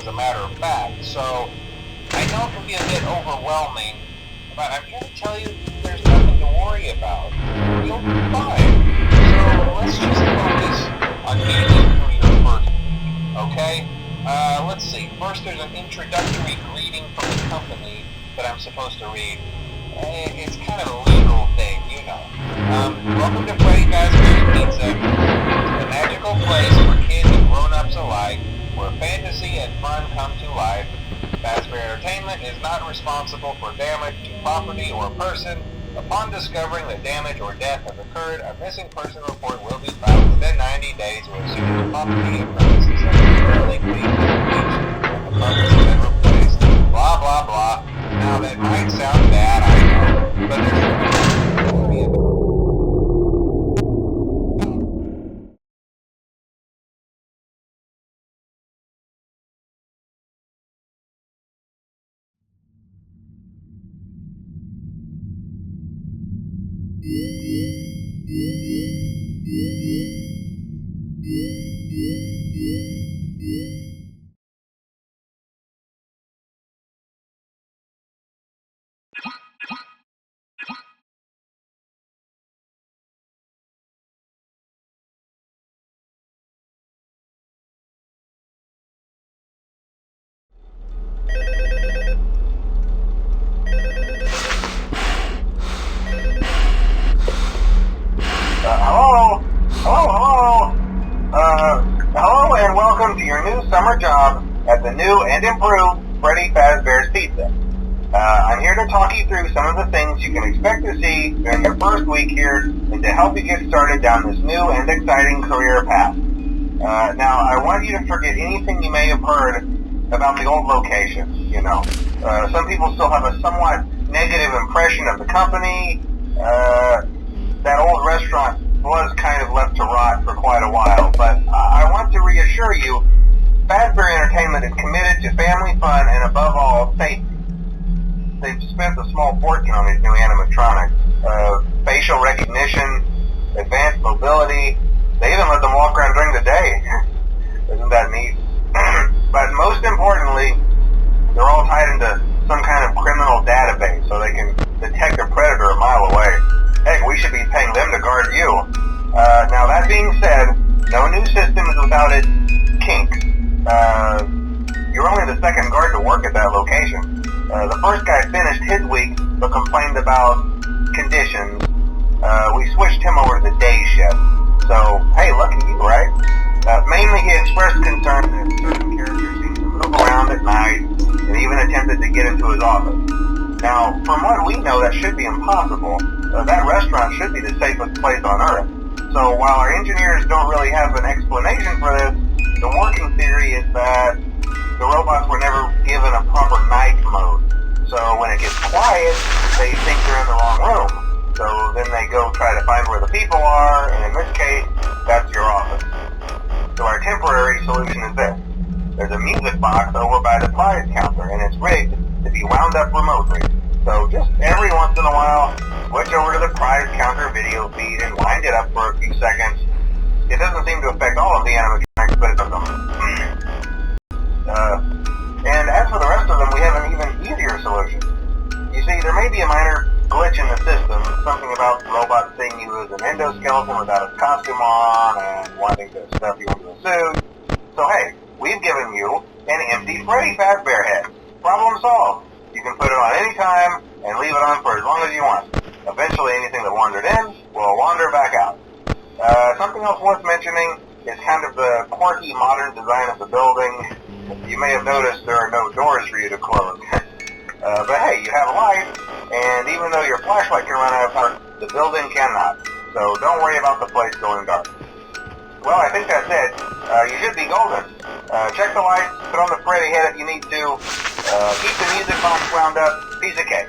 a matter of fact. So I know it can be a bit overwhelming, but I'm here to tell you there's nothing to worry about. You'll be fine. So let's just focus on getting you through your first week, okay? Let's see. First, there's an introductory greeting from the company that I'm supposed to read. It's kind of a legal thing, you know. Welcome to Freddy Fazbear's Pizza, the magical place for kids and grown-ups alike, where fantasy and fun come to life. Fazbear Entertainment is not responsible for damage to property or person. Upon discovering that damage or death has occurred, a missing person report will be filed within 90 days or as soon as the property and premises have been thoroughly cleaned and bleached and the carpets have been replaced. Blah, blah, blah. Now that might sound bad, I know, but there's nothing to worry about. Hello and welcome to your new summer job at the new and improved Freddy Fazbear's Pizza. I'm here to talk you through some of the things you can expect to see during your first week here and to help you get started down this new and exciting career path. Now, I want you to forget anything you may have heard about the old location, you know. Some people still have a somewhat negative impression of the company. That old restaurant was kind of left to rot for quite a while, but I want to reassure you, Fazbear Entertainment is committed to family fun and above all, safety. They've spent a small fortune on these new animatronics. Facial recognition, advanced mobility, they even let them walk around during the day. Isn't that neat? But most importantly, they're all tied into some kind of criminal database so they can detect a predator a mile away. Heck, we should be paying them to guard you. Now that being said, no new system is without its kinks. You're only the second guard to work at that location. The first guy finished his week but complained about conditions. We switched him over to the day shift. So, hey, lucky you, right? Mainly he expressed concern that certain characters seem to move around at night and even attempted to get into his office. Now, from what we know, that should be impossible. That restaurant should be the safest place on Earth. So while our engineers don't really have an explanation for this, the working theory is that the robots were never given a proper night mode. So when it gets quiet, they think they're in the wrong room. So then they go try to find where the people are, and in this case, that's your office. So our temporary solution is this. There's a music box over by the prize counter, and it's rigged to be wound up remotely. So just every once in a while, switch over to the prize counter video feed and wind it up for a few seconds. It doesn't seem to affect all of the animatronics, but it does them. And as for the rest of them, we have an even easier solution. You see, there may be a minor glitch in the system, something about the robot seeing you as an endoskeleton without its costume on and wanting to stuff you into a suit. So hey, we've given you an empty Freddy Fazbear head. Problem solved. You can put it on any time and leave it on for as long as you want. Eventually anything that wandered in will wander back out. Something else worth mentioning is kind of the quirky modern design of the building. You may have noticed there are no doors for you to close. But hey, you have a light, and even though your flashlight can run out of power, the building cannot. So don't worry about the place going dark. Well, I think that's it. You should be golden. Check the lights, put on the Freddy head if you need to. Keep the music box wound up. Piece of cake.